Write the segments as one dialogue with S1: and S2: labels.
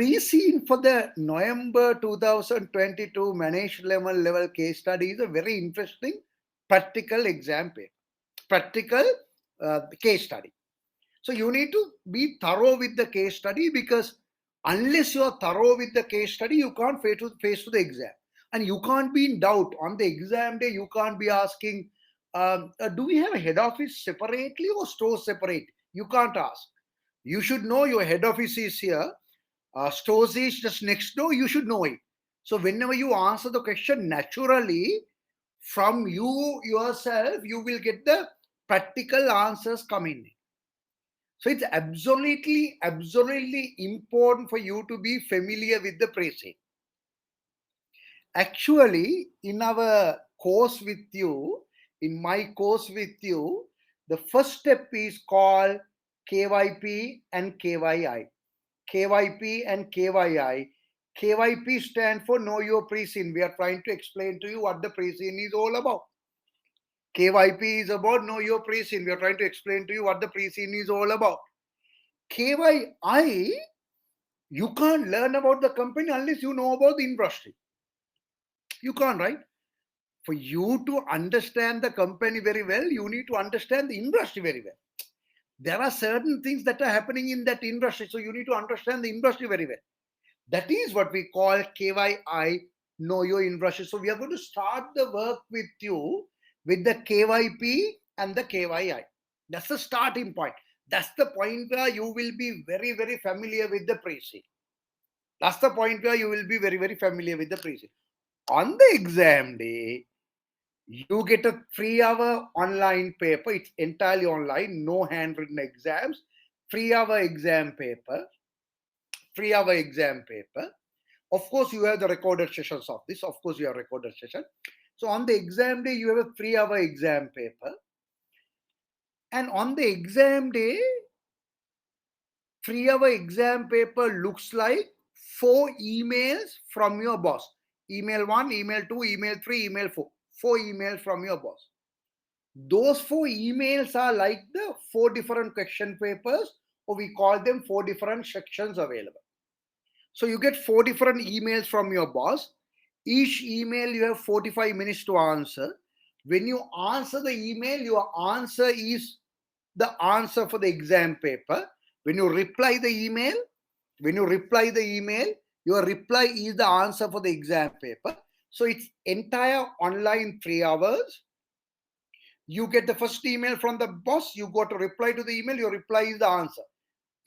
S1: pre-scene for the November 2022 management level case study is a very interesting practical example, practical case study. So you need to be thorough with the case study, because unless you are thorough with the case study, you can't face to the exam. And you can't be in doubt. On the exam day, you can't be asking, do we have a head office separately or store separate? You can't ask. You should know your head office is here. Stores is just next door. You should know it. So whenever you answer the question, naturally, from you yourself, you will get the practical answers coming in. So it's absolutely important for you to be familiar with the phrasing. Actually, in our course with you, in my course with you, the first step is called KYP and KYI. KYP and KYI. KYP stand for Know Your Pre-Scene. We are trying to explain to you what the pre-scene is all about. KYP is about Know Your Pre-Scene. We are trying to explain to you what the pre-scene is all about. KYI, you can't learn about the company unless you know about the industry. You can't, right? For you to understand the company very well, you need to understand the industry very well. There are certain things that are happening in that industry, so you need to understand the industry very well. That is what we call KYI, Know Your Industry. So we are going to start the work with you with the KYP and the KYI. That's the starting point. That's the point where you will be very, very familiar with the pre-scene. That's the point where you will be very, very familiar with the pre-scene. On the exam day, you get a 3-hour online paper. It's entirely online, no handwritten exams. 3-hour exam paper. 3-hour exam paper. Of course, you have the recorded sessions of this. Of course, you have recorded session. So on the exam day, you have a 3-hour exam paper. And on the exam day, 3-hour exam paper looks like 4 emails from your boss. Email 1, email 2, email 3, email 4. 4 emails from your boss. Those 4 emails are like the 4 different question papers, or we call them 4 different sections available. So you get 4 different emails from your boss. Each email you have 45 minutes to answer. When you answer the email, your answer is the answer for the exam paper. When you reply the email, your reply is the answer for the exam paper. So it's entire online 3 hours. You get the first email from the boss, you got to reply to the email, your reply is the answer.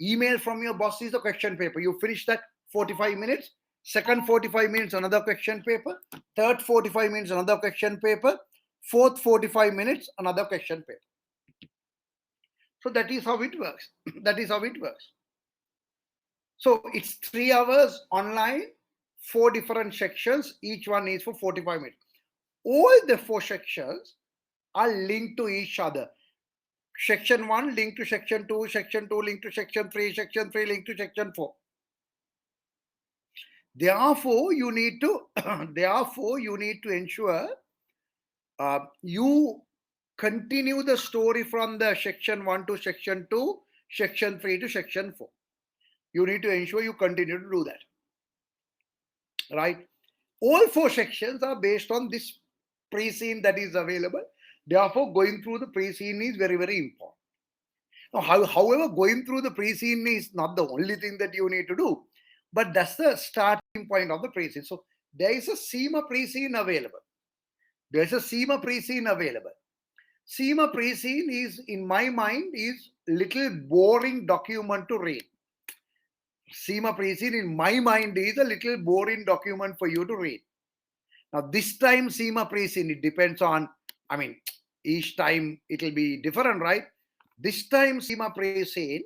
S1: Email from your boss is the question paper. You finish that 45 minutes. Second 45 minutes, another question paper. Third 45 minutes, another question paper. Fourth 45 minutes, another question paper. So that is how it works. That is how it works. So it's 3 hours online, 4 different sections. Each one is for 45 minutes. All the 4 sections are linked to each other. Section 1 linked to section 2, section 2 linked to section 3, section 3 linked to section 4. Therefore, you need to ensure you continue the story from the section 1 to section 2, section 3 to section 4. You need to ensure you continue to do that. Right? All 4 sections are based on this pre-scene that is available. Therefore, going through the pre-scene is very, very important. Now, however, going through the pre-scene is not the only thing that you need to do, but that's the starting point of the pre-scene. So there is a SEMA pre-scene available. SEMA pre-scene is, in my mind, is little boring document to read. SEMA pre-scene, in my mind, is a little boring document for you to read. Now, this time SEMA pre-scene, it depends on, each time it will be different, right? This time SEMA pre-scene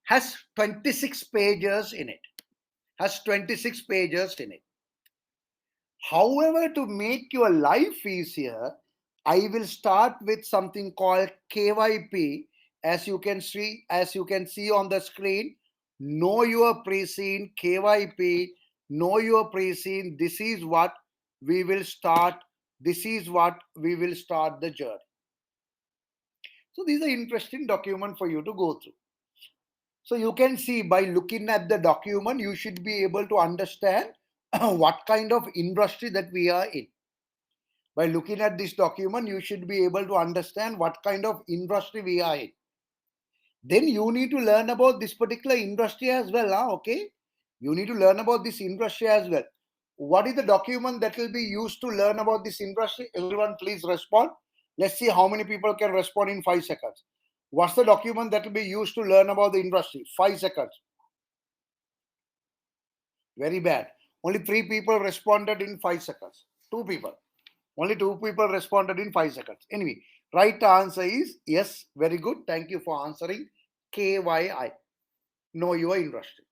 S1: has 26 pages in it. However, to make your life easier, I will start with something called KYP. As you can see on the screen, Know Your Pre-Scene, KYP, Know Your Pre-Scene. This is what we will start. This is what we will start the journey. So these are interesting documents for you to go through. So you can see by looking at the document, you should be able to understand what kind of industry that we are in. By looking at this document, you should be able to understand what kind of industry we are in. Then you need to learn about this particular industry as well. Okay? You need to learn about this industry as well. What is the document that will be used to learn about this industry? Everyone, please respond. Let's see how many people can respond in 5 seconds. What's the document that will be used to learn about the industry? 5 seconds. Very bad. Only 3 people responded in 5 seconds. 2 people. Only 2 people responded in 5 seconds. Anyway, right answer is yes. Very good. Thank you for answering. KYI. Know your industry.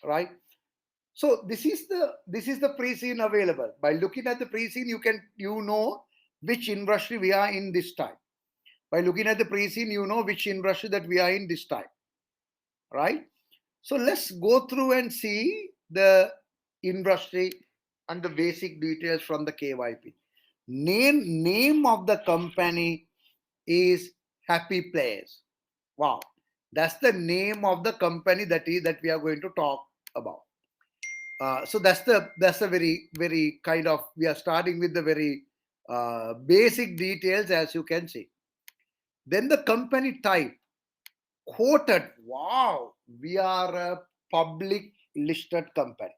S1: Right? So this is the pre-scene available. By looking at the pre-scene, you know which industry we are in this time. By looking at the pre-scene, you know which industry that we are in this time. Right? So let's go through and see the industry and the basic details from the KYP. Name of the company is Happy Players. Wow, that's the name of the company that we are going to talk about. So that's the very kind of, we are starting with the very basic details, as you can see. Then the company type, quoted. Wow, we are a public listed company.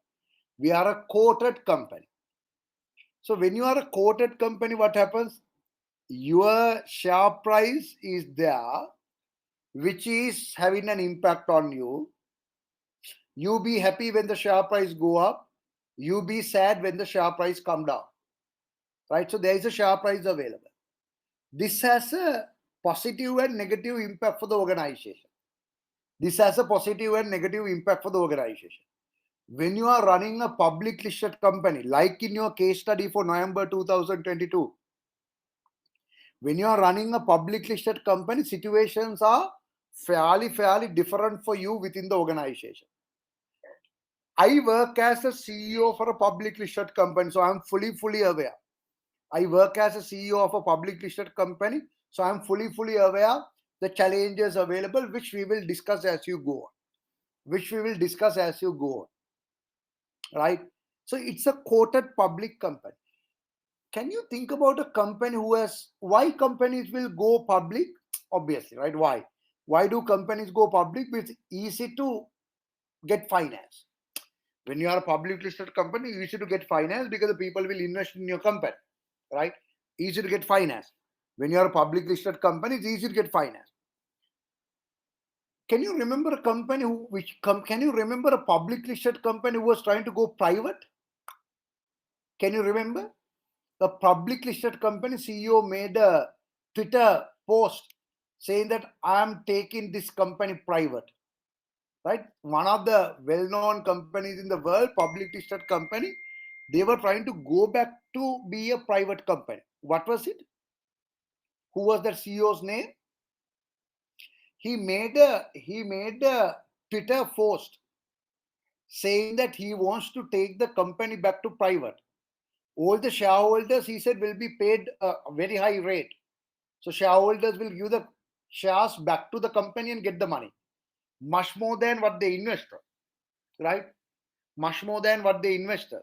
S1: We are a quoted company. So when you are a quoted company, what happens? Your share price is there, which is having an impact on you. You be happy when the share price go up. You be sad when the share price come down. Right? So there is a share price available. This has a positive and negative impact for the organization. This has a positive and negative impact for the organization. When you are running a public listed company, like in your case study for November 2022, when you are running a public listed company, situations are fairly different for you within the organization. I work as a CEO for a public listed company, so I'm fully aware. I work as a CEO of a public listed company, so I'm fully aware the challenges available, which we will discuss as you go on. Right? So it's a quoted public company. Can you think about a company why companies will go public? Obviously, right? Why do companies go public? It's easy to get finance. When you are a public listed company, it's easy to get finance because the people will invest in your company, right? Easy to get finance. When you are a public listed company, it's easy to get finance. Can you remember a company can you remember a public listed company who was trying to go private? Can you remember? The public listed company CEO made a Twitter post saying that I am taking this company private. Right? One of the well-known companies in the world, public listed company, they were trying to go back to be a private company. What was it? Who was that CEO's name? He made a Twitter post saying that he wants to take the company back to private. All the shareholders, he said, will be paid a very high rate. So shareholders will give the shares back to the company and get the money. Much more than what they invested. Right? Much more than what they invested.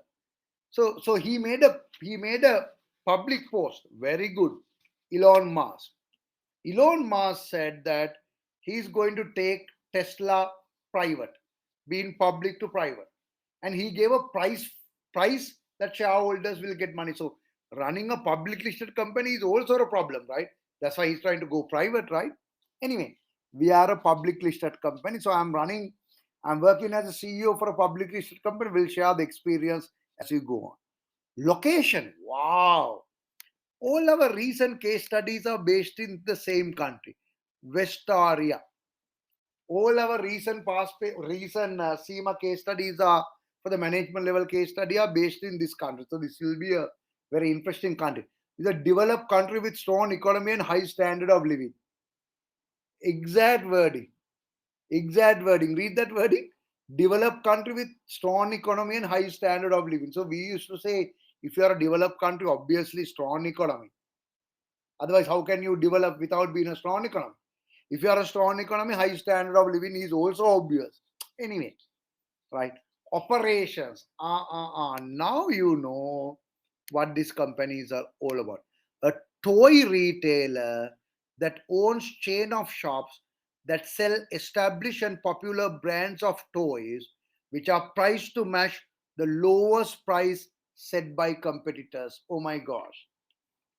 S1: So he made a public post. Very good. Elon Musk. Elon Musk said that he's going to take Tesla private, being public to private. And he gave a price that shareholders will get money. So running a public listed company is also a problem, right? That's why he's trying to go private, right? Anyway, we are a public listed company. So I'm working as a CEO for a public listed company. We'll share the experience as we go on. Location. Wow. All our recent case studies are based in the same country, Westaria. All our recent SEMA case studies are for the management level case study are based in this country. So this will be a very interesting country. It's a developed country with strong economy and high standard of living. Exact wording. Read that wording. Developed country with strong economy and high standard of living. So we used to say, if you are a developed country, obviously strong economy. Otherwise, how can you develop without being a strong economy? If you are a strong economy, high standard of living is also obvious. Anyway, right? Operations. Now you know what these companies are all about. A toy retailer that owns chain of shops that sell established and popular brands of toys which are priced to match the lowest price set by competitors. Oh my gosh.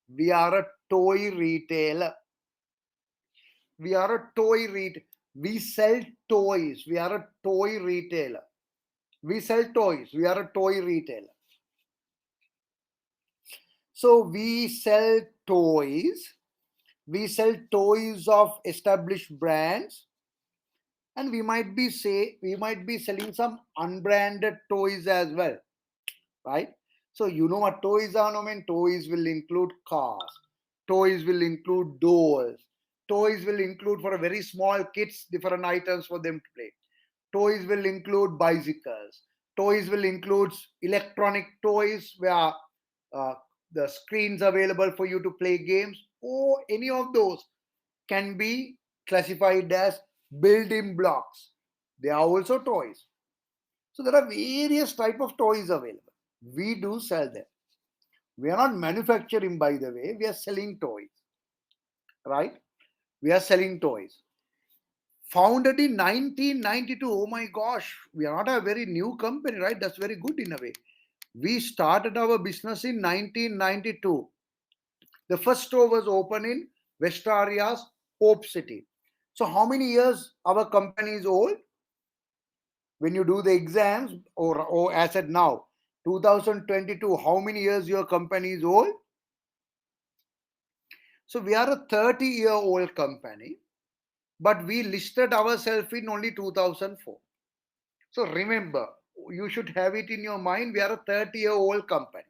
S1: We are a toy retailer. We are a toy retailer. We sell toys. We are a toy retailer. We sell toys. We are a toy retailer. So we sell toys. We sell toys of established brands, and we might be selling some unbranded toys as well, right? So you know what toys are, no man? Toys will include cars. Toys will include dolls. Toys will include for a very small kids different items for them to play. Toys will include bicycles. Toys will include electronic toys where uh, the screens available for you to play games, or any of those can be classified as built-in blocks. They are also toys. So there are various type of toys available. We do sell them. We are not manufacturing, by the way. We are selling toys, right? We are selling toys. Founded in 1992. Oh my gosh, we are not a very new company, right? That's very good in a way. We started our business in 1992. The first store was opened in West Aria's Hope City. So how many years our company is old? When you do the exams, or as at now, 2022, how many years your company is old? So we are a 30-year-old company, but we listed ourselves in only 2004. So remember, you should have it in your mind, we are a 30-year-old company.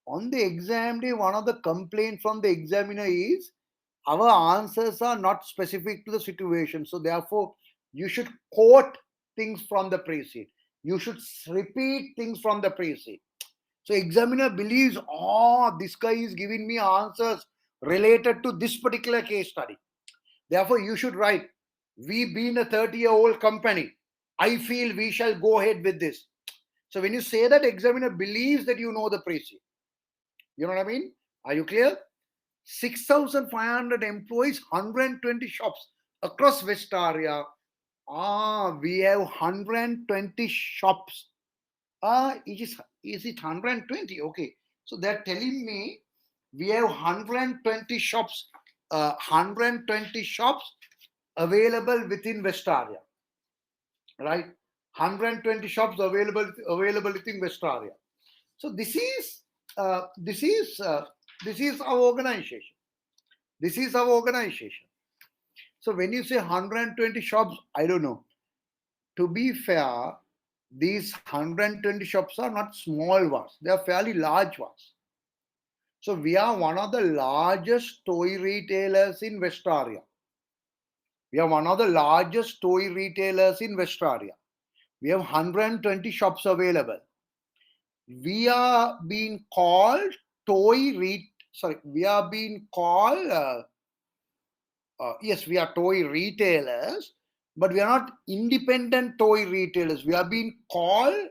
S1: On the exam day, one of the complaints from the examiner is our answers are not specific to the situation. So therefore, you should quote things from the precedent. You should repeat things from the precedent. So examiner believes, oh, this guy is giving me answers related to this particular case study. Therefore, you should write, we being a 30-year-old company, I feel we shall go ahead with this. So when you say that, examiner believes that you know the precedent. You know what I mean? Are you clear? 6,500 employees, 120 shops across West Area. We have 120 shops. Is it 120? Okay. So they're telling me we have 120 shops, 120 shops available within West Area, right? 120 shops available within West Area. So this is our organization. This is our organization. So when you say 120 shops, I don't know. To be fair, these 120 shops are not small ones. They are fairly large ones. So we are one of the largest toy retailers in West Area. We are one of the largest toy retailers in West Area. We have 120 shops available. We are being called we are being called yes, we are toy retailers, but we are not independent toy retailers. We are being called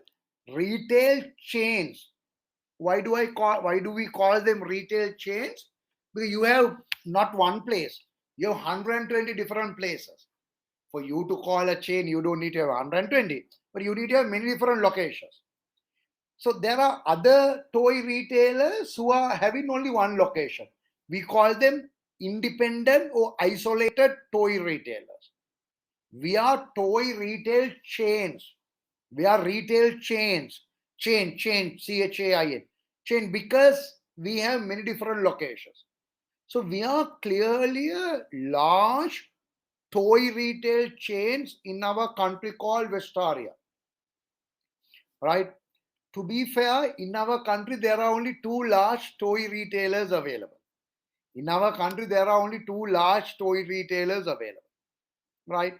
S1: retail chains. Why do we call them retail chains? Because you have not one place, you have 120 different places. For you to call a chain, you don't need to have 120, but you need to have many different locations. So there are other toy retailers who are having only one location. We call them independent or isolated toy retailers. We are toy retail chains. We are retail chains. Chain, CHAIN. Chain, because we have many different locations. So we are clearly a large toy retail chains in our country called West Area. Right? To be fair, in our country, there are only two large toy retailers available. In our country, there are only two large toy retailers available. Right?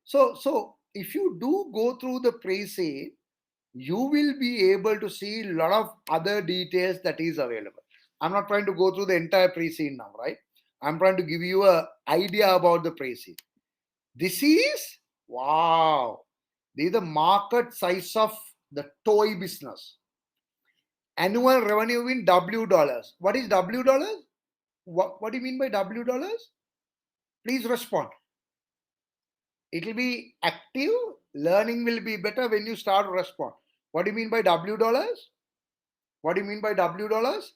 S1: So if you do go through the pre-sale, you will be able to see a lot of other details that is available. I'm not trying to go through the entire pre-sale now, right? I'm trying to give you an idea about the pricing. This is, wow, this is the market size of the toy business. Annual revenue in W dollars. What is W dollars? What do you mean by W dollars? Please respond. It will be active. Learning will be better when you start to respond. What do you mean by W dollars? What do you mean by W dollars?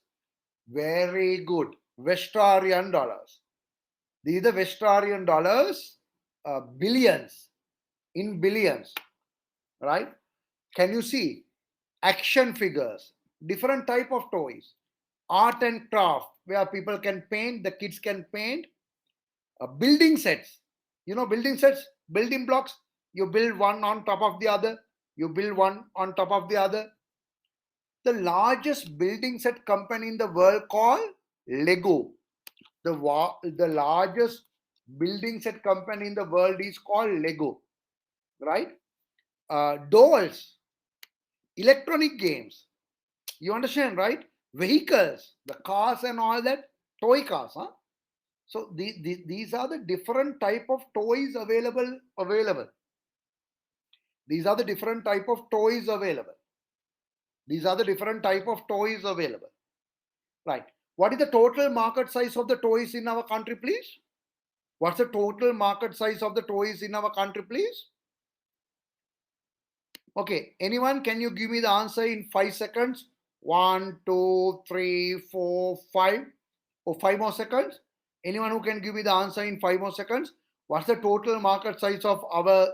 S1: Very good. Westarian dollars. These are the Westarian dollars, billions, in billions, right? Can you see? Action figures, different type of toys, art and craft, where people can paint, the kids can paint, building sets. You know, building sets, building blocks. You build one on top of the other. You build one on top of the other. The largest building set company in the world called Lego. The largest building set company in the world is called Lego, right? Dolls, electronic games. You understand, right? Vehicles, the cars and all that, toy cars, huh? So these are the different type of toys available. These are the different type of toys available. These are the different type of toys available. Right. What is the total market size of the toys in our country, please? What's the total market size of the toys in our country, please? Okay. Anyone, can you give me the answer in 5 seconds? 1, 2, 3, 4, 5. Or 5 more seconds. Anyone who can give me the answer in 5 more seconds? What's the total market size of our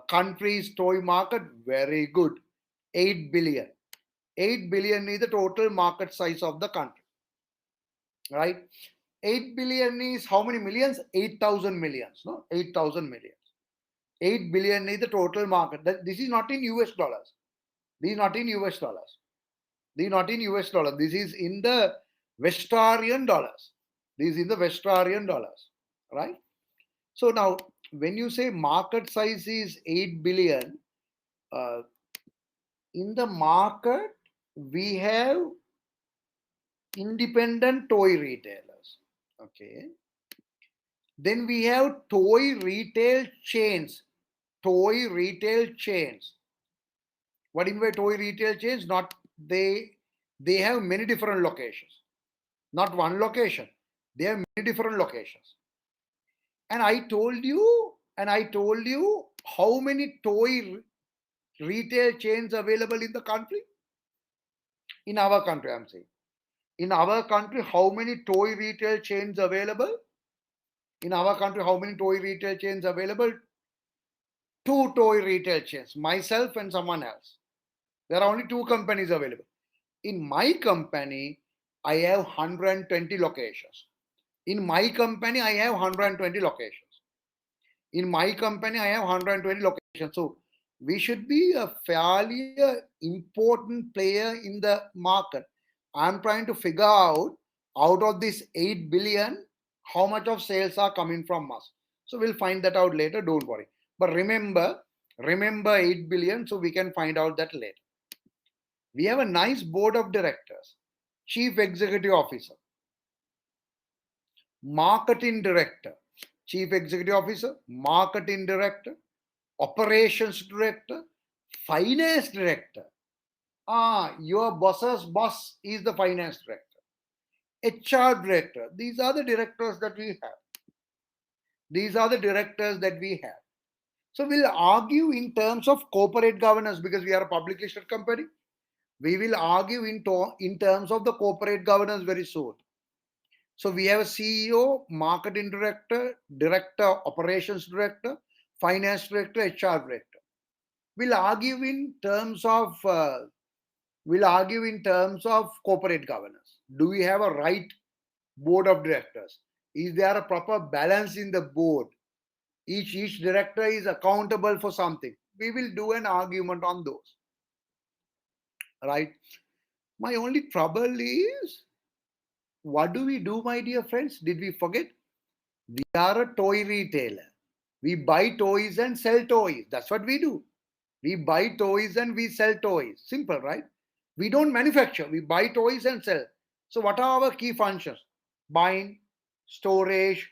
S1: country's toy market? Very good. 8 billion. 8 billion is the total market size of the country. Right? 8 billion is how many millions? 8,000 millions. No? 8,000 millions. 8 billion is the total market. This is not in US dollars. This is not in US dollars. This is not in US dollars. This is in the Westarian dollars. This is in the Westarian dollars. Right? So now, when you say market size is 8 billion, in the market, we have independent toy retailers. Okay. Then we have toy retail chains. Toy retail chains. What do you mean by toy retail chains? Not they have many different locations. Not one location. They have many different locations. And I told you how many toy retail chains available in the country? In our country, I'm saying. In our country, how many toy retail chains available? In our country, how many toy retail chains available? 2 toy retail chains, myself and someone else. There are only 2 companies available. In my company, I have 120 locations. In my company, I have 120 locations. In my company, I have 120 locations. So we should be a fairly important player in the market. I'm trying to figure out of this 8 billion, how much of sales are coming from us. So we'll find that out later. Don't worry. But remember 8 billion, so we can find out that later. We have a nice board of directors, chief executive officer, marketing director, chief executive officer, marketing director, operations director, finance director. Your boss's boss is the finance director. HR director. These are the directors that we have. So we'll argue in terms of corporate governance because we are a public listed company. We will argue in terms of the corporate governance very soon. So we have a CEO, marketing director, operations director, finance director, HR director. We'll argue in terms of corporate governance. Do we have a right board of directors? Is there a proper balance in the board? Each director is accountable for something. We will do an argument on those. Right? My only trouble is, what do we do, my dear friends? Did we forget? We are a toy retailer. We buy toys and sell toys. That's what we do. We buy toys and we sell toys. Simple, right? We don't manufacture. We buy toys and sell. So what are our key functions? buying, storage,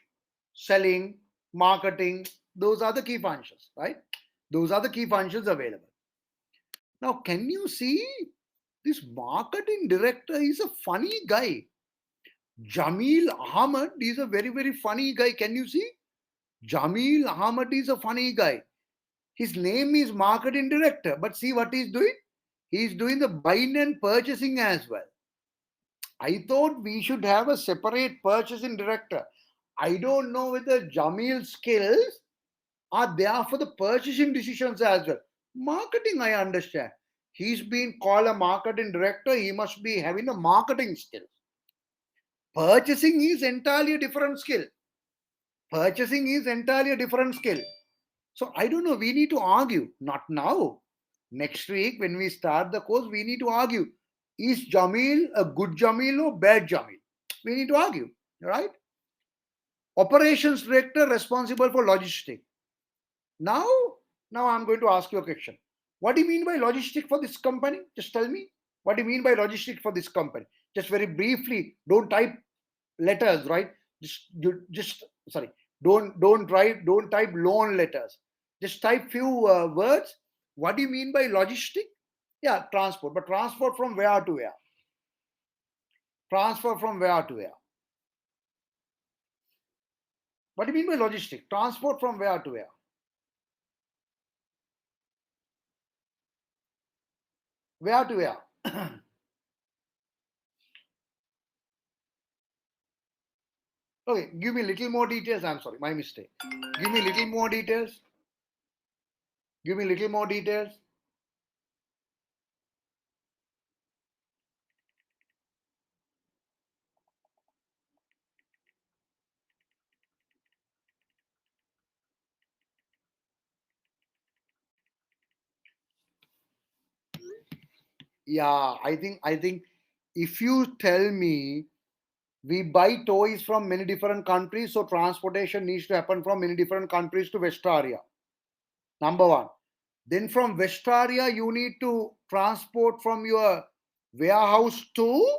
S1: selling, marketing. Those are the key functions, right? Those are the key functions available. Now, can you see this marketing director is a funny guy. Jamil Ahmad is a very, very funny guy. Can you see? Jamil Ahmad is a funny guy. His name is marketing director, but see what he's doing? He's doing the buying and purchasing as well. I thought we should have a separate purchasing director. I don't know whether Jamil's skills are there for the purchasing decisions as well. Marketing, I understand. He's been called a marketing director. He must be having a marketing skill. Purchasing is entirely a different skill. Purchasing is entirely a different skill. So I don't know. We need to argue. Not now. Next week, when we start the course, we need to argue. Is Jamil a good Jamil or bad Jamil? We need to argue. Right? Operations director responsible for logistics. Now, I'm going to ask you a question. What do you mean by logistic for this company? Just tell me. What do you mean by logistic for this company? Just very briefly. Don't type letters, right? Just sorry. Don't type long letters. Just type few words. What do you mean by logistic? Yeah, transport. But transport from where to where? Transfer from where to where? What do you mean by logistic? Transport from where to where? Where to where? Okay, give me little more details. I'm sorry, my mistake. Give me little more details. Give me little more details. Yeah, I think if you tell me we buy toys from many different countries, so transportation needs to happen from many different countries to Vestaria. Number one. Then from Vestaria, you need to transport from your warehouse to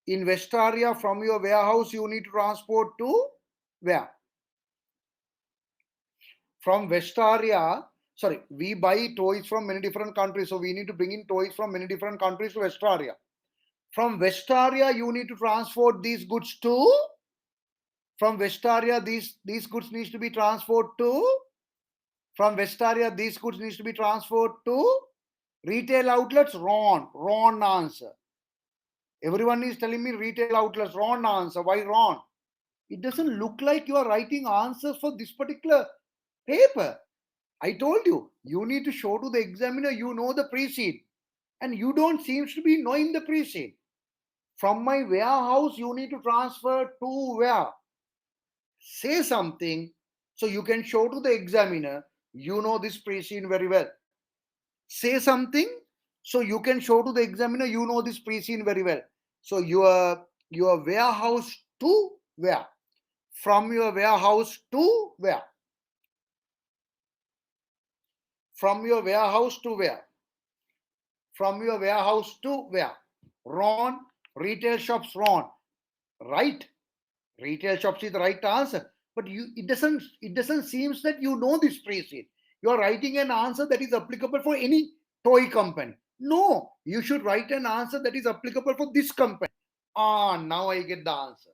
S1: in Vestaria, from your warehouse, you need to transport to where? From Vestaria, sorry, we buy toys from many different countries, so we need to bring in toys from many different countries to Vestaria. From Vestaria, you need to transport these goods to. From Vestaria, these goods needs to be transferred to. From Vestaria, these goods needs to be transferred to retail outlets. Wrong answer. Everyone is telling me retail outlets. Wrong answer. Why wrong? It doesn't look like you are writing answers for this particular paper. I told you, you need to show to the examiner you know the precede. And you don't seem to be knowing the precede. From my warehouse, you need to transfer to where? Say something so you can show to the examiner you know this precede very well. Say something so you can show to the examiner you know this precede very well. So your warehouse to where? From your warehouse to where? From your warehouse to where? From your warehouse to where? Wrong. Retail shops wrong. Right. Retail shops is the right answer. But it doesn't seem that you know this precede. You are writing an answer that is applicable for any toy company. No, you should write an answer that is applicable for this company. Ah, now I get the answer.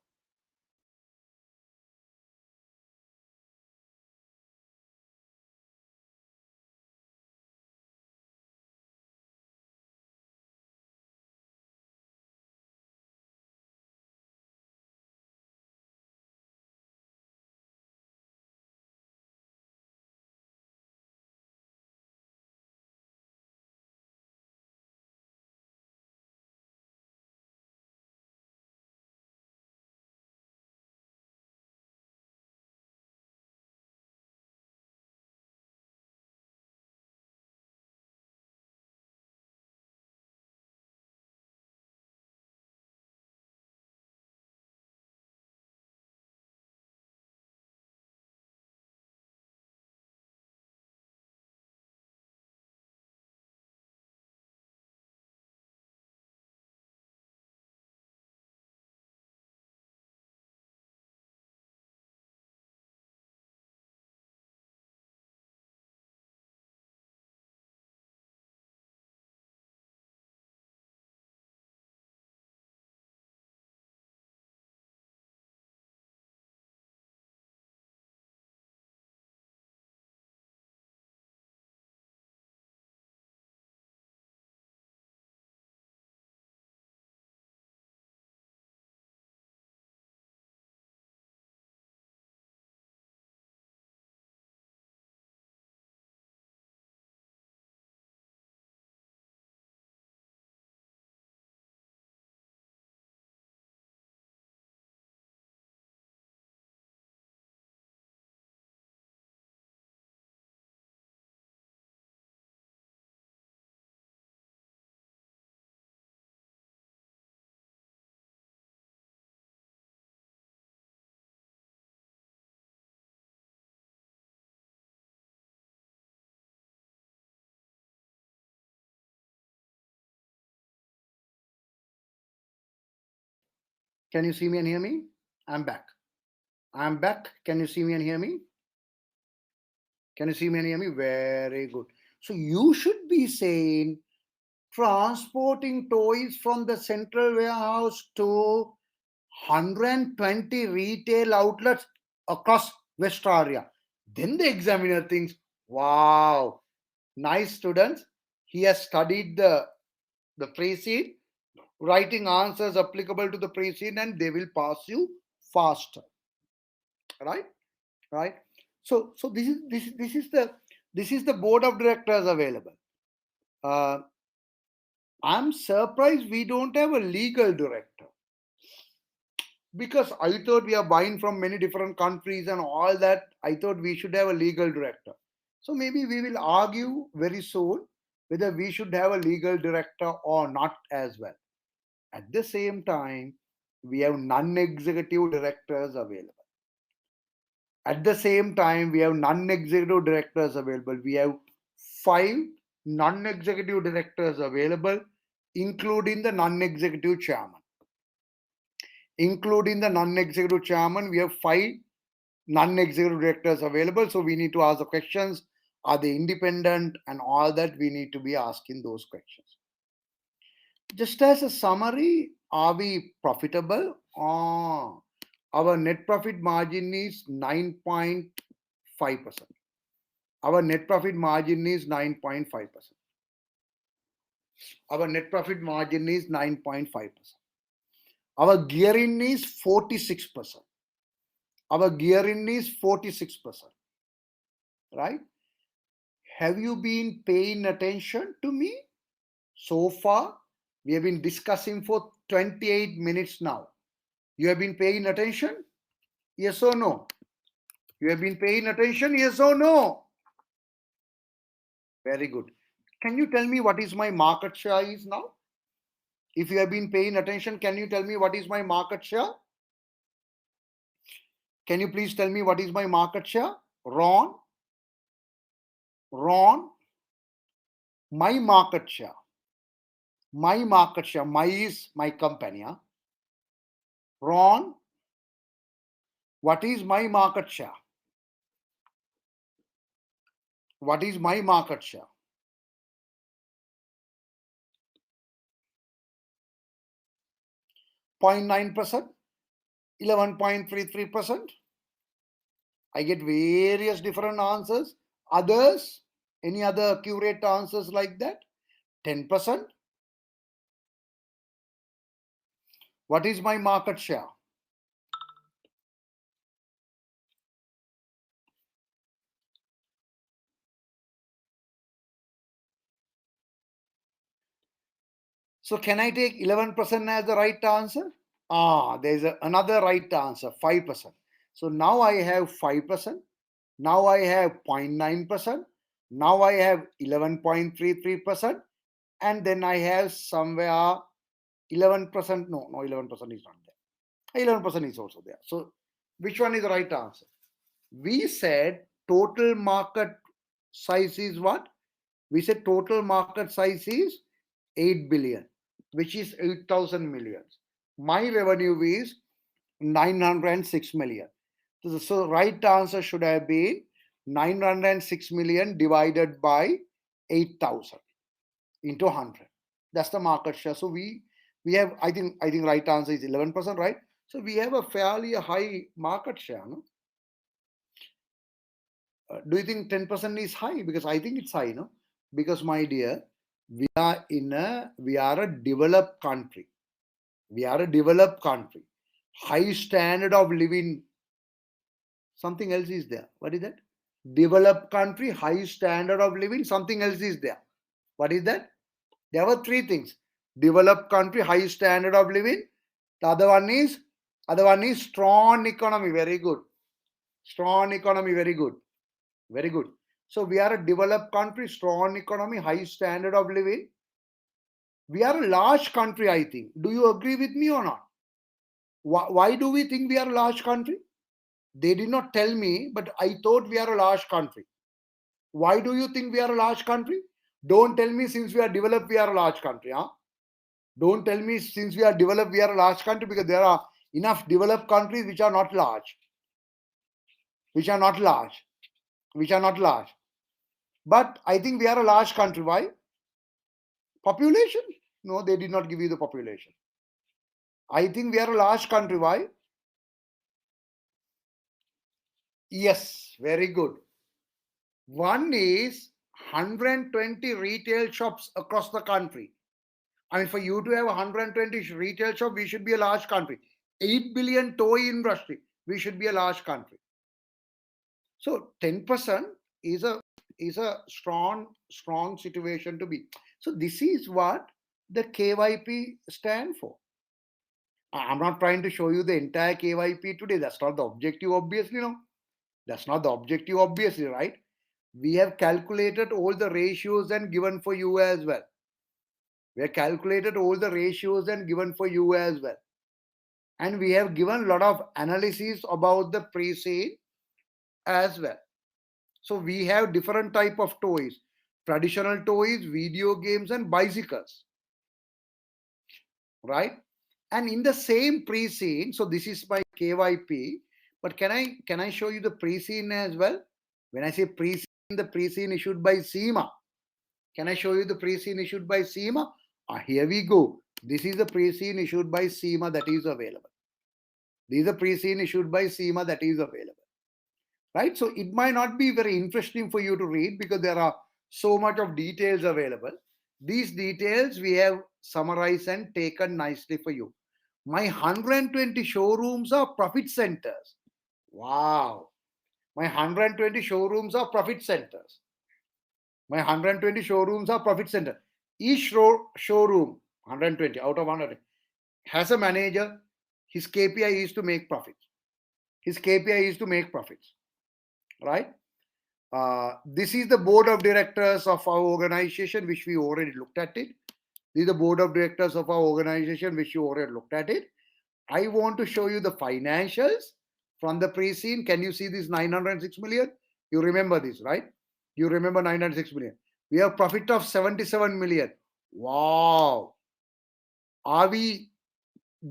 S1: Can you see me and hear me? I'm back. I'm back. Can you see me and hear me? Can you see me and hear me? Very good. So you should be saying transporting toys from the central warehouse to 120 retail outlets across West area. Then the examiner thinks, wow, nice students. He has studied the precede, writing answers applicable to the precede, and they will pass you faster. Right? Right? So this is the board of directors available. I'm surprised we don't have a legal director, because I thought we are buying from many different countries and all that. I thought we should have a legal director. So maybe we will argue very soon whether we should have a legal director or not as well. At the same time, we have non-executive directors available. At the same time, we have non-executive directors available. We have 5 non-executive directors available, including the non-executive chairman. Including the non-executive chairman, we have 5 non-executive directors available. So we need to ask the questions: are they independent, and all that we need to be asking those questions. Just as a summary, are we profitable? Our net profit margin is 9.5%. Our net profit margin is 9.5%. Our net profit margin is 9.5%. Our gearing is 46%. Our gearing is 46%. Right? Have you been paying attention to me? So far, we have been discussing for 28 minutes now. You have been paying attention? Yes or no? You have been paying attention? Yes or no? Very good. Can you tell me what is my market share is now? If you have been paying attention, can you tell me what is my market share? Can you please tell me what is my market share? Ron, my market share. My market share. My is my company. Huh? Ron, what is my market share? What is my market share? 0.9%, 11.33%. I get various different answers. Others, any other accurate answers like that? 10%. What is my market share? So can I take 11% as the right answer? There's another right answer, 5%. So now I have 5%. Now I have 0.9%. Now I have 11.33%. And then I have somewhere 11%. No, 11% is not there. 11% is also there. So which one is the right answer? We said total market size is what? We said total market size is 8 billion, which is 8,000 millions. My revenue is 906 million. So the right answer should have been 906 million divided by 8,000 into 100. That's the market share. So we have, I think right answer is 11%, right? So we have a fairly high market share. No? Do you think 10% is high? Because I think it's high, no? Because my dear, we are a developed country. We are a developed country. High standard of living. Something else is there. What is that? Developed country, high standard of living. Something else is there. What is that? There were 3 things. Developed country, high standard of living. The other one is strong economy. Very good. Strong economy. Very good. Very good. So we are a developed country, strong economy, high standard of living. We are a large country, I think. Do you agree with me or not? Why do we think we are a large country? They did not tell me, but I thought we are a large country. Why do you think we are a large country? Don't tell me since we are developed, we are a large country. Huh? Don't tell me since we are developed, we are a large country, because there are Enough developed countries which are not large. Which are not large. Which are not large. But I think we are a large country. Why? Population? No, they did not give you the population. I think we are a large country. Why? Yes, very good. One is 120 retail shops across the country. I mean, for you to have 120 retail shops, we should be a large country. 8 billion toy industry, we should be a large country. So 10% is a strong situation to be. So this is what the KYP stand for. I'm not trying to show you the entire KYP today. That's not the objective, obviously, no. That's not the objective, obviously, right? We have calculated all the ratios and given for you as well. We have calculated all the ratios and given for you as well. And we have given a lot of analysis about the pre-sale as well. So we have different type of toys, traditional toys, video games, and bicycles, right? And in the same pre-scene, so this is my KYP, but can I show you the pre-scene as well? When I say pre-scene, the pre-scene issued by SEMA. Can I show you the pre-scene issued by SEMA? Here we go. This is the pre-scene issued by SEMA that is available. This is the pre-scene issued by SEMA that is available. Right? So it might not be very interesting for you to read because there are so much of details available. These details we have summarized and taken nicely for you. My 120 showrooms are profit centers. Wow. My 120 showrooms are profit centers. My 120 showrooms are profit center. Each showroom, 120 out of 100, has a manager. His KPI is to make profits. His KPI is to make profits. Right? This is the board of directors of our organization, which we already looked at it. This is the board of directors of our organization, which you already looked at it. I want to show you the financials from the pre-scene. Can you see this 906 million? You remember this, right? You remember 906 million. We have profit of 77 million. Wow. Are we,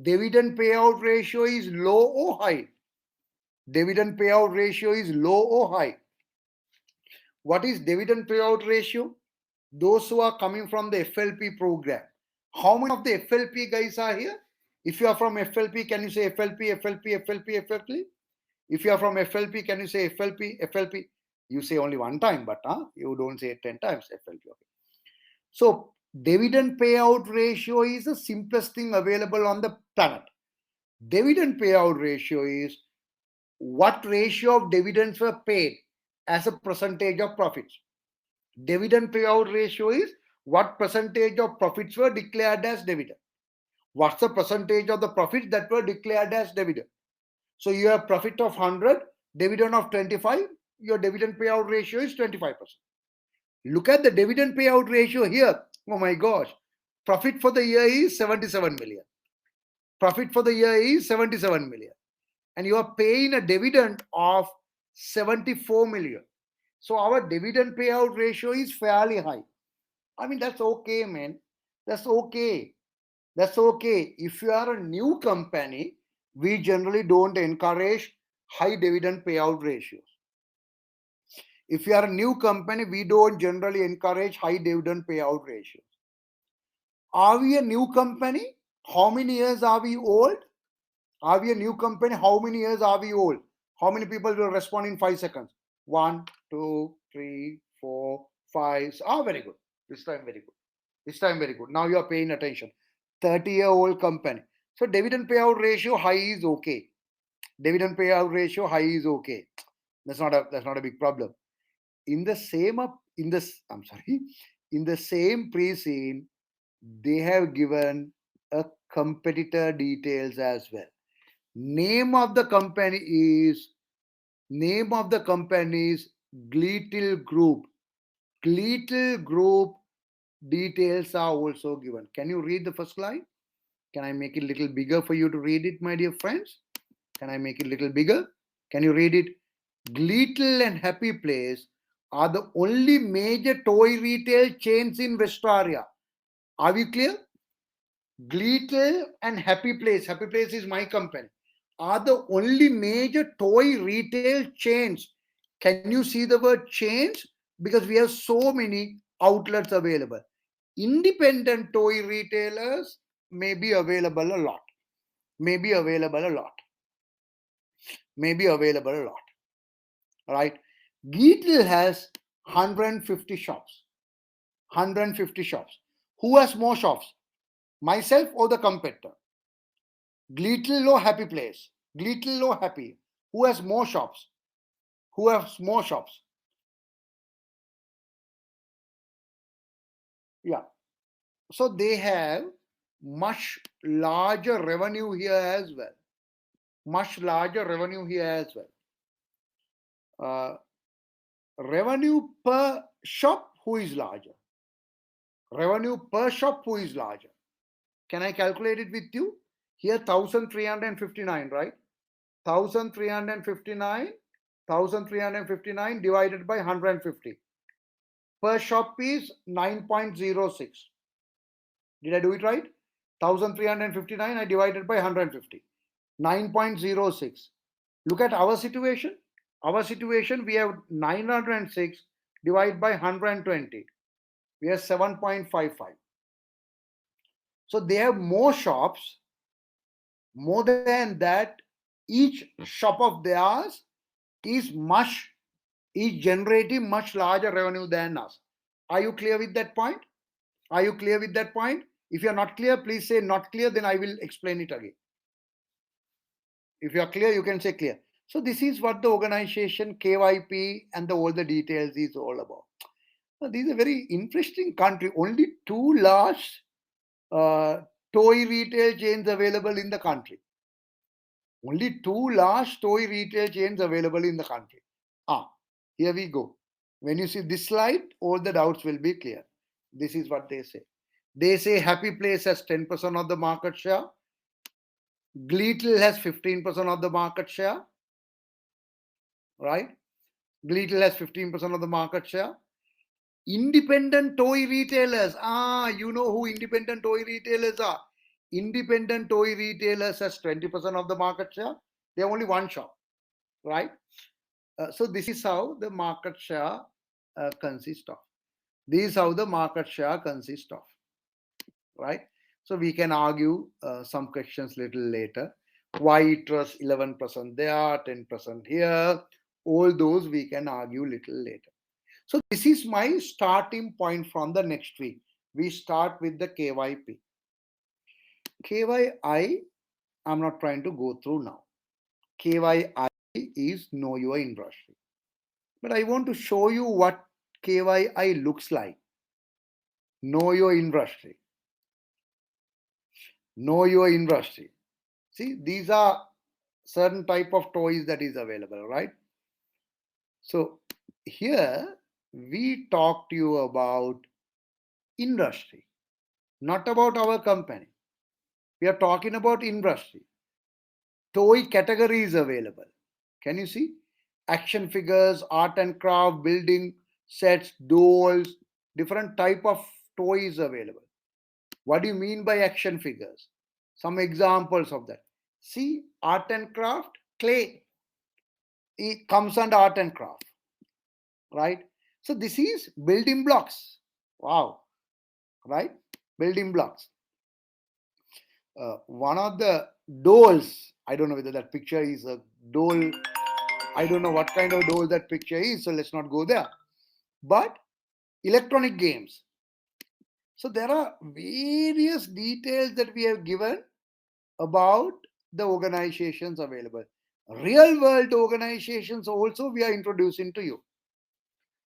S1: dividend payout ratio is low or high? Dividend payout ratio is low or high? What is dividend payout ratio? Those who are coming from the FLP program. How many of the FLP guys are here? If you are from FLP, can you say FLP, FLP, FLP, FLP? If you are from FLP, can you say FLP, FLP? You say only one time, but you don't say it 10 times, FLP. Okay. So dividend payout ratio is the simplest thing available on the planet. Dividend payout ratio is what ratio of dividends were paid as a percentage of profits. Dividend payout ratio is what percentage of profits were declared as dividend. What's the percentage of the profits that were declared as dividend? So you have profit of 100, dividend of 25, your dividend payout ratio is 25%. Look at the dividend payout ratio here. Oh my gosh. Profit for the year is 77 million. Profit for the year is 77 million. And you are paying a dividend of 74 million. So our dividend payout ratio is fairly high. I mean, that's okay, man. That's okay. That's okay. If you are a new company, we generally don't encourage high dividend payout ratios. If you are a new company, we don't generally encourage high dividend payout ratios. Are we a new company? How many years are we old? Are we a new company? How many years are we old? How many people will respond in 5 seconds? 1, 2, 3, 4, 5. Very good. This time very good. This time very good. Now you are paying attention. 30-year-old company. So dividend payout ratio high is okay. Dividend payout ratio high is okay. That's not a big problem. In the same pre-scene, they have given a competitor details as well. Name of the company is Gleetle Group. Gleetle Group details are also given. Can you read the first line? Can I make it a little bigger for you to read it, my dear friends? Can I make it a little bigger? Can you read it? Gleetle and Happy Place are the only major toy retail chains in West Area. Are we clear? Gleetle and Happy Place, Happy Place is my company, are the only major toy retail chains. Can you see the word chains? Because we have so many outlets available. Independent toy retailers may be available a lot. Maybe available a lot. Maybe available a lot. Right? Gleetle has 150 shops. 150 shops. Who has more shops? Myself or the competitor? Gleetle or Happy Place? Gleetle or Happy? Who has more shops? Who has more shops? Yeah. So they have much larger revenue here as well. Much larger revenue here as well. Revenue per shop, who is larger? Revenue per shop, who is larger? Can I calculate it with you? Here 1359, right? 1359, 1359 divided by 150. Per shop is 9.06. Did I do it right? 1359 I divided by 150. 9.06. Look at our situation. Our situation, we have 906 divided by 120. We have 7.55. So they have more shops. More than that, each shop of theirs is generating much larger revenue than us. Are you clear with that point? Are you clear with that point? If you are not clear, please say not clear, then I will explain it again. If you are clear, you can say clear. So this is what the organization KYP and all the details is all about. Now, this is a very interesting country. Only two large uh, toy retail chains available in the country. Only two large toy retail chains available in the country. Here we go. When you see this slide, all the doubts will be clear. This is what they say. They say Happy Place has 10% of the market share. Gleetle has 15% of the market share. Right? Gleetle has 15% of the market share. Independent toy retailers. You know who independent toy retailers are. Independent toy retailers has 20% of the market share. They have only one shop. Right? So this is how the market share consists of. This is how the market share consists of. Right? So we can argue some questions little later. Why it was 11% there, 10% here. All those we can argue little later. So this is my starting point from the next week. We start with the KYP. KYI, I'm not trying to go through now. KYI is know your industry. But I want to show you what KYI looks like. Know your industry. Know your industry. See, these are certain type of toys that is available, right? So here we talk to you about industry, not about our company. We are talking about industry. Toy categories available. Can you see? Action figures, art and craft, building sets, dolls, different type of toys available. What do you mean by action figures? Some examples of that. See, art and craft, clay. It comes under art and craft, right? So this is building blocks. Wow, right? Building blocks. One of the dolls, I don't know whether that picture is a doll. I don't know what kind of doll that picture is, so let's not go there. But electronic games. So there are various details that we have given about the organizations available. Real world organizations also we are introducing to you.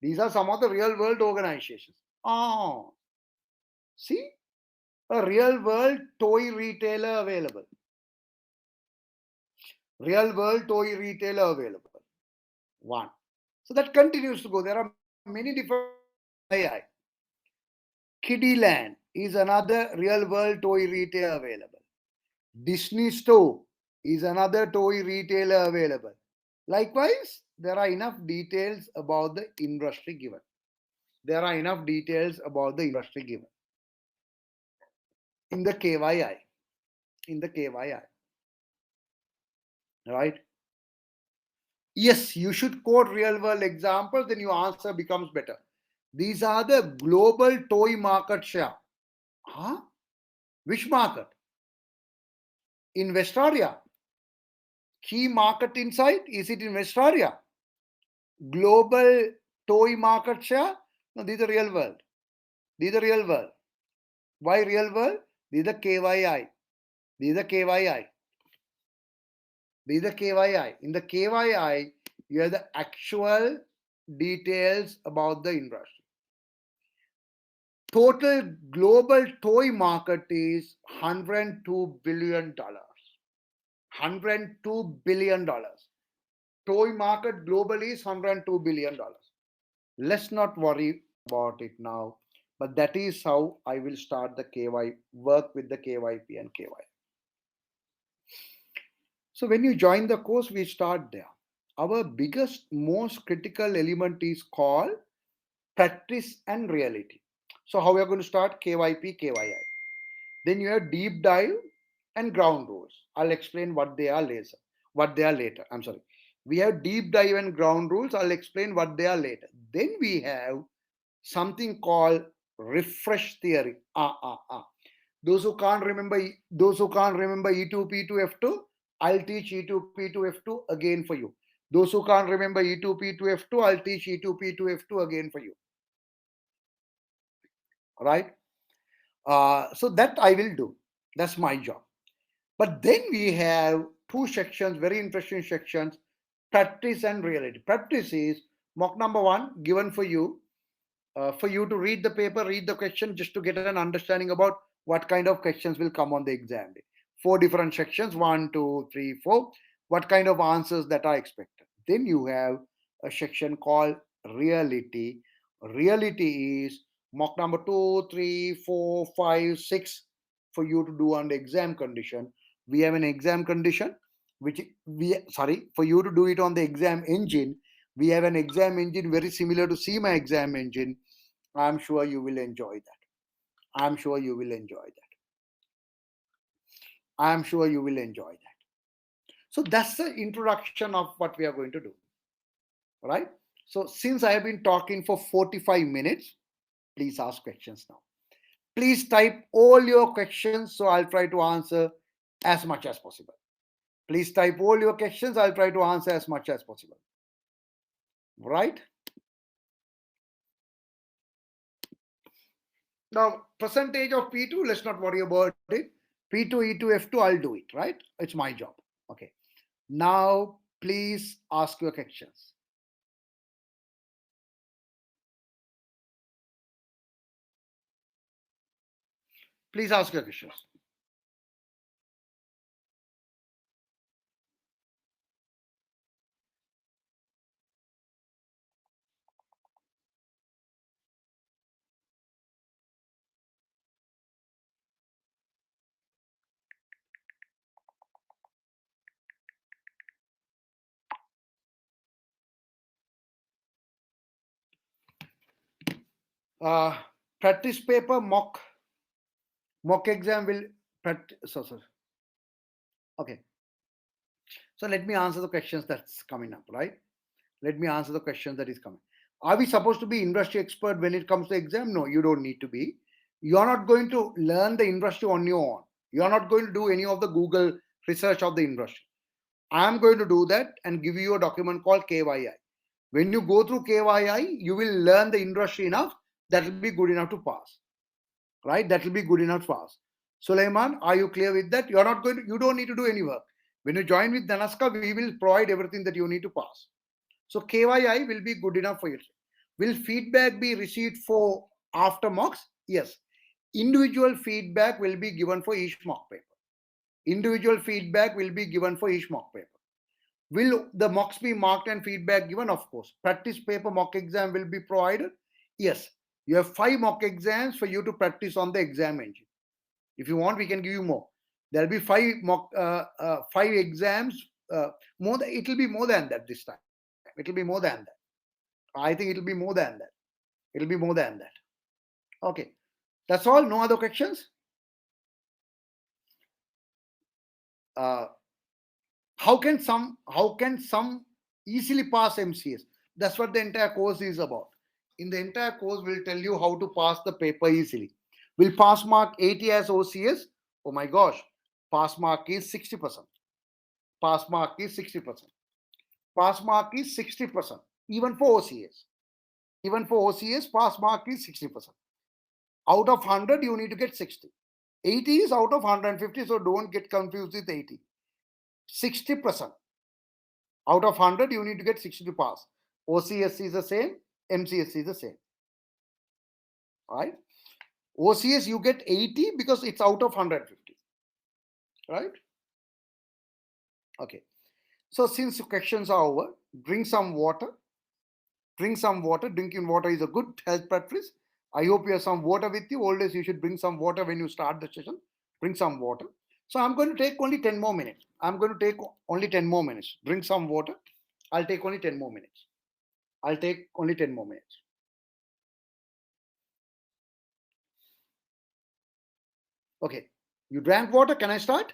S1: These are some of the real world organizations. See, a real world toy retailer available. Real world toy retailer available. One. So that continues to go. There are many different AI. Kiddyland is another real world toy retailer available. Disney Store is another toy retailer available. Likewise, there are enough details about the industry given. There are enough details about the industry given. in the KYI. In the KYI. Right? Yes, you should quote real world examples, then your answer becomes better. These are the global toy market share. Huh? Which market? In Westraria. Key market insight? Is it in Westraria? Global toy market share? No, these are real world. These are real world. Why real world? These are KYI. These are KYI. These are KYI. In the KYI, you have the actual details about the industry. Total global toy market is $102 billion. $102 billion. Toy market globally is $102 billion. Let's not worry about it now. But that is how I will start the KY, work with the KYP and KY. So when you join the course, we start there. Our biggest, most critical element is called practice and reality. So how we are going to start KYP, KYI. Then you have deep dive and ground rules. I'll explain what they are later. I'm sorry. We have deep dive and ground rules. I'll explain what they are later. Then we have something called refresh theory. Those who can't remember E2, P2, F2, I'll teach E2, P2, F2 again for you. Those who can't remember E2, P2, F2, I'll teach E2, P2, F2 again for you. Right? So that I will do. That's my job. But then we have two sections, very interesting sections, practice and reality. Practice is mock number 1 given for you to read the paper, read the question just to get an understanding about what kind of questions will come on the exam day. 4 different sections, 1, 2, 3, 4. What kind of answers that are expected. Then you have a section called reality. Reality is mock number 2, 3, 4, 5, 6 for you to do on the exam condition. We have an exam condition, for you to do it on the exam engine. We have an exam engine very similar to CMA exam engine. I'm sure you will enjoy that. I'm sure you will enjoy that. I'm sure you will enjoy that. So that's the introduction of what we are going to do. Right? So since I have been talking for 45 minutes, please ask questions now. Please type all your questions so I'll try to answer as much as possible. Please type all your questions. I'll try to answer as much as possible. Right? Now, percentage of P2, let's not worry about it. P2, E2, F2, I'll do it, right? It's my job. Okay. Now, please ask your questions. Please ask your questions. Practice paper mock exam will okay. So let me answer the questions that's coming up, right? Let me answer the questions that is coming. Are we supposed to be industry expert when it comes to exam? No, you don't need to be. You're not going to learn the industry on your own. You're not going to do any of the Google research of the industry. I'm going to do that and give you a document called KYI. When you go through KYI, you will learn the industry enough that will be good enough to pass. Right? That will be good enough to pass. Sulaiman, are you clear with that? You don't need to do any work. When you join with Nanaska, we will provide everything that you need to pass. So KYI will be good enough for you. Will feedback be received for after mocks? Yes. Individual feedback will be given for each mock paper. Individual feedback will be given for each mock paper. Will the mocks be marked and feedback given? Of course. Practice paper mock exam will be provided? Yes. You have 5 mock exams for you to practice on the exam engine. If you want, we can give you more. There will be 5 exams. It will be more than that this time. It will be more than that. I think it will be more than that. It will be more than that. Okay. That's all. No other questions? uh, how can some easily pass MCS? That's what the entire course is about. In the entire course, we'll tell you how to pass the paper easily. Will pass mark 80 as OCS? Oh my gosh, pass mark is 60%. Pass mark is 60%. Pass mark is 60%. Even for OCS. Even for OCS, pass mark is 60%. Out of 100, you need to get 60. 80 is out of 150, so don't get confused with 80. 60%. Out of 100, you need to get 60 to pass. OCS is the same, MCS is the same. Right? OCS, you get 80 because it's out of 150. Right? Okay. So since questions are over, drink some water. Drink some water. Drinking water is a good health practice. I hope you have some water with you. Always you should bring some water when you start the session. Bring some water. So I'm going to take only 10 more minutes. I'm going to take only 10 more minutes. Drink some water. I'll take only 10 more minutes. I'll take only 10 more minutes. Okay. You drank water. Can I start?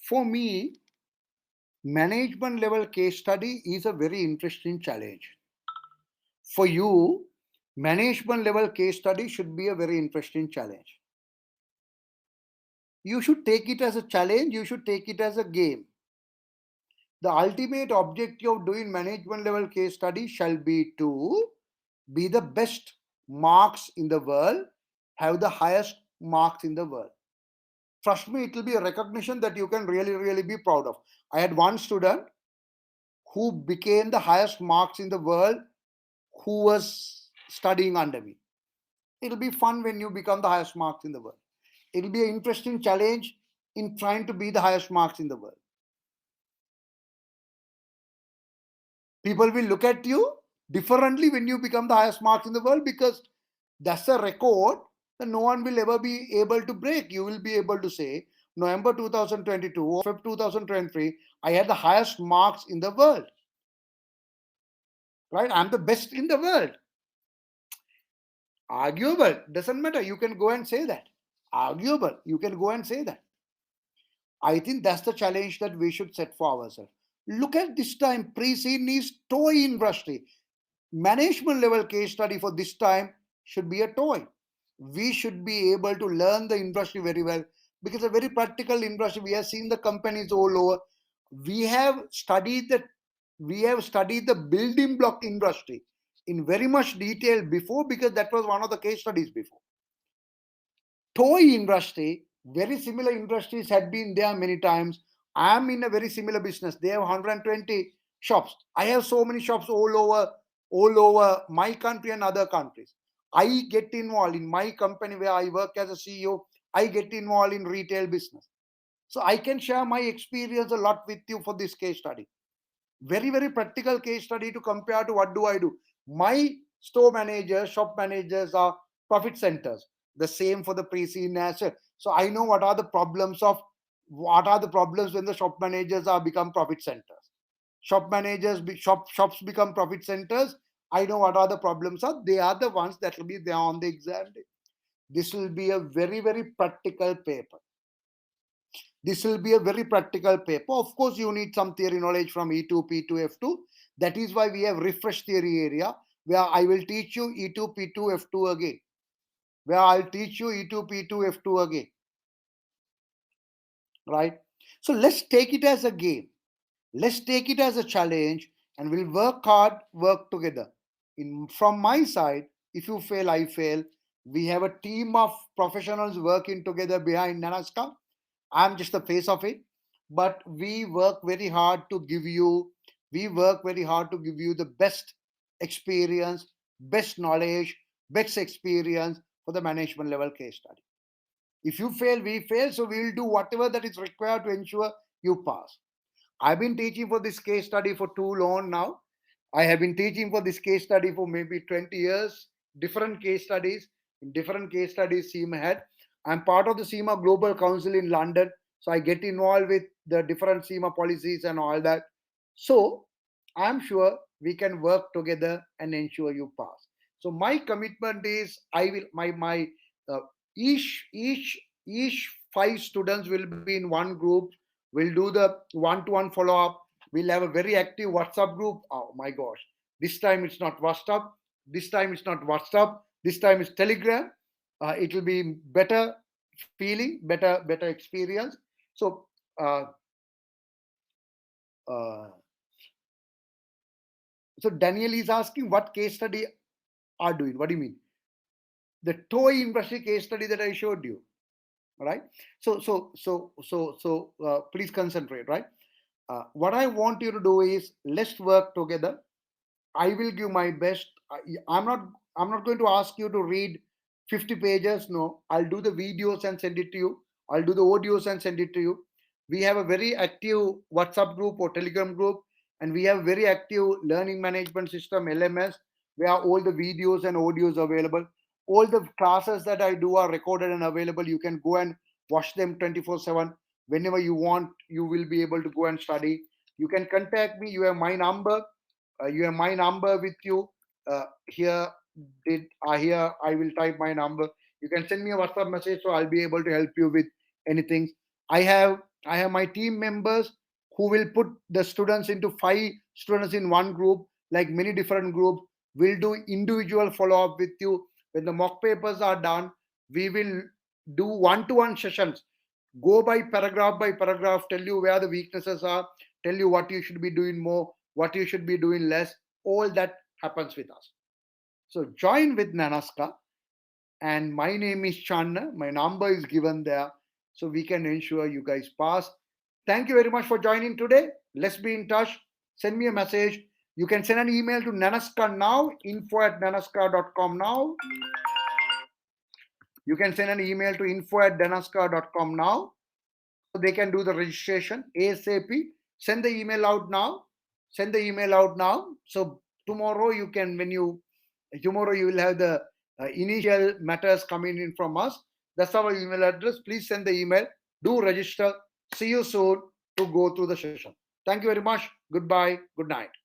S1: For me, management level case study is a very interesting challenge. For you, management level case study should be a very interesting challenge. You should take it as a challenge, you should take it as a game. The ultimate objective of doing management level case study shall be to be the best marks in the world, have the highest marks in the world. Trust me, it will be a recognition that you can really, really be proud of. I had one student who became the highest marks in the world who was studying under me. It'll be fun when you become the highest marks in the world. It'll be an interesting challenge in trying to be the highest marks in the world. People will look at you differently when you become the highest marks in the world, because that's a record that no one will ever be able to break. You will be able to say, November 2022 or Feb 2023, I had the highest marks in the world. Right? I'm the best in the world. Arguable. Doesn't matter. You can go and say that. Arguable. You can go and say that. I think that's the challenge that we should set for ourselves. Look at this time, pre-scene is toy industry. Management level case study for this time should be a toy. We should be able to learn the industry very well, because a very practical industry. We have seen the companies all over. We have studied the building block industry in very much detail before, because that was one of the case studies before. Toy industry, very similar industries had been there many times. I am in a very similar business. They have 120 shops. I have so many shops all over my country and other countries. I get involved in my company where I work as a CEO. I get involved in retail business. So I can share my experience a lot with you for this case study. Very, very practical case study to compare to what do I do. My store managers, shop managers are profit centers. The same for the pre-scene as well. So I know what are the problems when the shop managers are become profit centers. Shops become profit centers. I know what are the problems are. They are the ones that will be there on the exam day. This will be a very, very practical paper. This will be a very practical paper. Of course, you need some theory knowledge from E2, P2, F2. That is why we have refresh theory area, where I will teach you E2, P2, F2 again. Where I'll teach you E2, P2, F2 again. Right? So let's take it as a game. Let's take it as a challenge, and we'll work hard, work together. From my side, if you fail, I fail. We have a team of professionals working together behind Nanaska. I'm just the face of it, but we work very hard to give you the best experience, best knowledge, best experience for the management level case study. If you fail, we fail, so we will do whatever that is required to ensure you pass. I've been teaching for this case study for too long now. I have been teaching for this case study for maybe 20 years, different case studies. In different case studies, SEMA had. I'm part of the SEMA Global Council in London, so I get involved with the different SEMA policies and all that. So I'm sure we can work together and ensure you pass. So my commitment is I will my uh, each each each 5 students will be in one group. We'll do the one-to-one follow-up. We'll have a very active WhatsApp group. Oh my gosh, this time it's not WhatsApp. This time it's not WhatsApp. This time it's Telegram. It will be better feeling, better experience. So uh, uh, so Daniel is asking what case study are doing. What do you mean? The toy industry case study that I showed you, right? So please concentrate, right? What I want you to do is let's work together. I will give my best. I'm not I'm not going to ask you to read 50 pages. No, I'll do the videos and send it to you. I'll do the audios and send it to you. We have a very active WhatsApp group or Telegram group, and we have very active learning management system LMS where all the videos and audios available. All the classes that I do are recorded and available. You can go and watch them 24/7 whenever you want. You will be able to go and study. You can contact me. You have my number. You have my number with you. Here, here I will type my number. You can send me a WhatsApp message, so I'll be able to help you with anything. I have my team members who will put the students into 5 students in one group, like many different groups. We'll do individual follow up with you when the mock papers are done. We will do one-to-one sessions. Go by paragraph, tell you where the weaknesses are, tell you what you should be doing more, what you should be doing less. All that happens with us. So join with Nanaska, and my name is Chandna. My number is given there, so we can ensure you guys pass. Thank you very much for joining today. Let's be in touch. Send me a message. You can send an email to Nanaska now, info@nanaska.com now. You can send an email to info@nanaska.com now. So they can do the registration ASAP. Send the email out now. Send the email out now. So tomorrow you can, tomorrow you will have the initial matters coming in from us. That's our email address. Please send the email. Do register. See you soon to go through the session. Thank you very much. Goodbye. Good night.